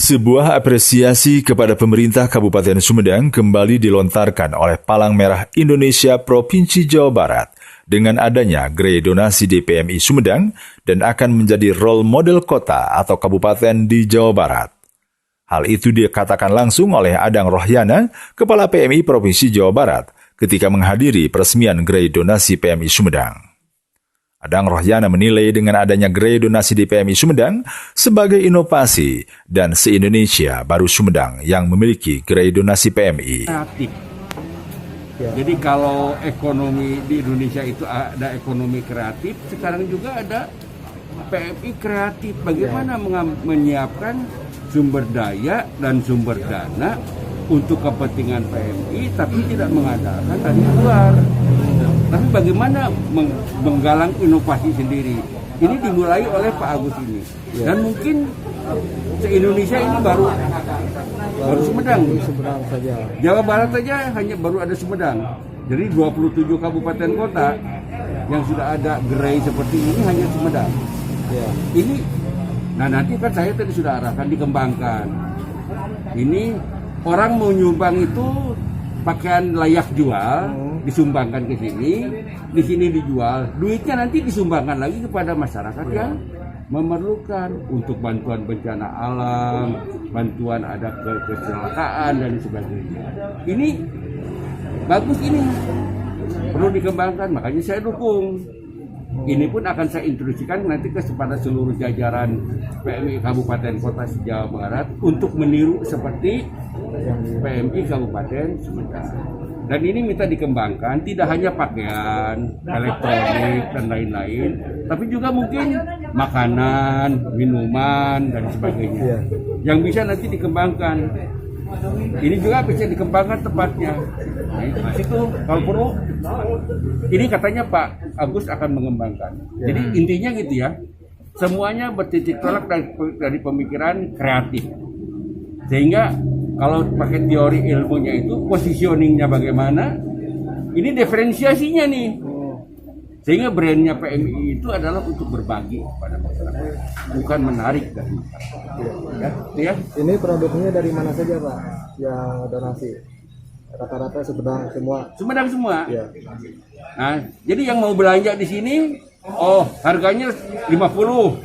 Sebuah apresiasi kepada pemerintah Kabupaten Sumedang kembali dilontarkan oleh Palang Merah Indonesia Provinsi Jawa Barat dengan adanya gerai donasi di PMI Sumedang dan akan menjadi role model kota atau kabupaten di Jawa Barat. Hal itu dikatakan langsung oleh Adang Rohyana, Kepala PMI Provinsi Jawa Barat, ketika menghadiri peresmian gerai donasi PMI Sumedang. Adang Rohyana menilai dengan adanya gerai donasi di PMI Sumedang sebagai inovasi dan se-Indonesia baru Sumedang yang memiliki gerai donasi PMI. Kreatif. Ya. Jadi kalau ekonomi di Indonesia itu ada ekonomi kreatif, sekarang juga ada PMI kreatif. Bagaimana menyiapkan sumber daya dan sumber dana untuk kepentingan PMI, tapi tidak mengandalkan dari luar. Tapi bagaimana menggalang inovasi sendiri? Ini dimulai oleh Pak Agus ini. Dan mungkin se-Indonesia ini baru Sumedang. Sumedang saja. Jawa Barat saja hanya baru ada Sumedang. Jadi 27 kabupaten kota yang sudah ada gerai seperti ini hanya Sumedang. Ya. Ini, nah nanti kan saya tadi sudah arahkan dikembangkan. Ini orang mau nyumbang itu pakaian layak jual, disumbangkan ke sini, di sini dijual, duitnya nanti disumbangkan lagi kepada masyarakat yang memerlukan untuk bantuan bencana alam, bantuan ada kecelakaan dan sebagainya. Ini bagus, ini perlu dikembangkan, makanya saya dukung. Ini pun akan saya instruksikan nanti kepada seluruh jajaran PMI Kabupaten Kota Jawa Barat untuk meniru seperti PMI Kabupaten Sumedang. Dan ini minta dikembangkan tidak hanya pakaian, elektronik dan lain-lain, tapi juga mungkin makanan, minuman dan sebagainya yang bisa nanti dikembangkan. Ini juga bisa dikembangkan tempatnya. Nah, itu kalau perlu, ini katanya Pak Agus akan mengembangkan. Jadi intinya gitu ya, semuanya bertitik tolak dari pemikiran kreatif. Sehingga kalau pakai teori ilmunya itu positioningnya bagaimana, ini diferensiasinya nih. Sehingga brandnya PMI itu adalah untuk berbagi kepada masyarakat, bukan menarik dari ya. Ini produknya dari mana saja Pak yang donasi? Rata-rata Sumedang semua. Ya. Nah, jadi yang mau belanja di sini, harganya 50.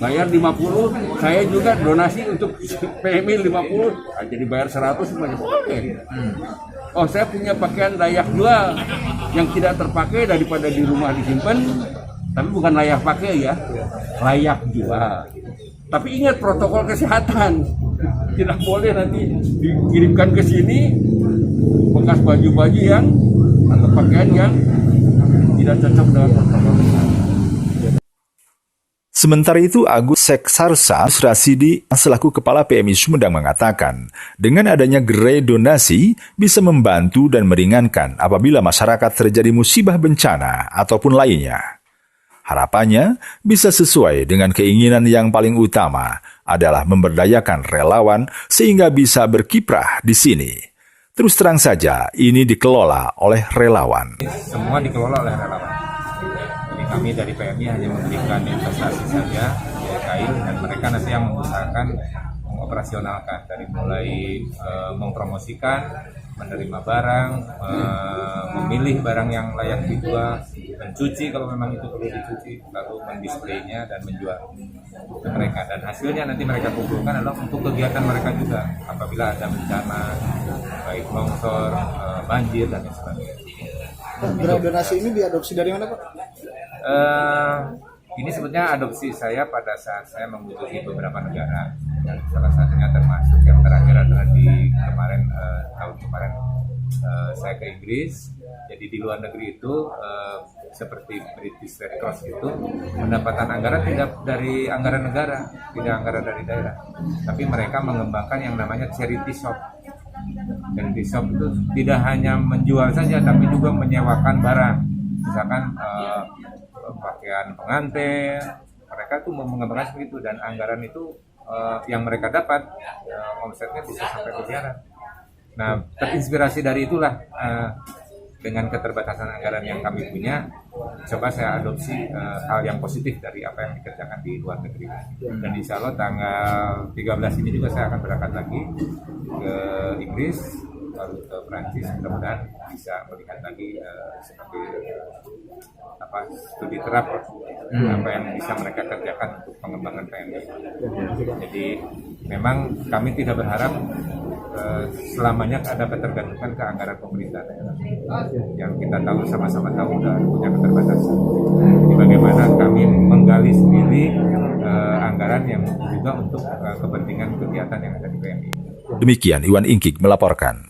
Bayar 50, saya juga donasi untuk PMI 50. Nah, jadi bayar 100 semuanya boleh. Saya punya pakaian layak jual yang tidak terpakai daripada di rumah disimpan, tapi bukan layak pakai ya, layak jual. Tapi ingat protokol kesehatan, tidak boleh nanti dikirimkan ke sini bekas baju-baju yang atau pakaian yang tidak cocok dengan protokol kesehatan. Sementara itu, Agus Seksarsa Rasidi selaku Kepala PMI Sumedang mengatakan, dengan adanya gerai donasi bisa membantu dan meringankan apabila masyarakat terjadi musibah bencana ataupun lainnya. Harapannya bisa sesuai dengan keinginan yang paling utama adalah memberdayakan relawan sehingga bisa berkiprah di sini. Terus terang saja, ini dikelola oleh relawan. Semua dikelola oleh relawan. Kami dari PMI hanya memberikan investasi saja terkait dan mereka nanti yang mengusahakan mengoperasionalkan dari mulai mempromosikan, menerima barang, memilih barang yang layak dijual, mencuci kalau memang itu perlu dicuci, lalu mendisplaynya dan menjual ke mereka. Dan hasilnya nanti mereka kumpulkan adalah untuk kegiatan mereka juga apabila ada bencana, baik longsor, banjir dan sebagainya. Gerai donasi ini diadopsi dari mana Pak? Ini sebetulnya adopsi saya pada saat saya mengunjungi beberapa negara, dan salah satunya termasuk yang terakhir adalah di tahun kemarin saya ke Inggris. Jadi di luar negeri itu seperti British Red Cross itu pendapatan anggaran tidak dari anggaran negara, tidak anggaran dari daerah, tapi mereka mengembangkan yang namanya charity shop. Charity shop itu tidak hanya menjual saja, tapi juga menyewakan barang, misalkan pakaian pengantin. Mereka tuh mengembangkan seperti itu, dan anggaran itu yang mereka dapat omsetnya bisa sampai miliaran. Nah, terinspirasi dari itulah dengan keterbatasan anggaran yang kami punya, coba saya adopsi hal yang positif dari apa yang dikerjakan di luar negeri. Dan insya Allah tanggal 13 ini juga saya akan berangkat lagi ke Inggris, lalu ke Prancis, mudah-mudahan bisa melihat lagi seperti studi terap apa yang bisa mereka kerjakan untuk pengembangan PMI. Jadi memang kami tidak berharap selamanya ada ketergantungan ke anggaran pemerintah daerah yang kita tahu sama-sama tahu sudah punya keterbatasan. Jadi bagaimana kami menggali sendiri anggaran yang juga untuk kepentingan kegiatan yang ada di PMI. Demikian Iwan Ingkik melaporkan.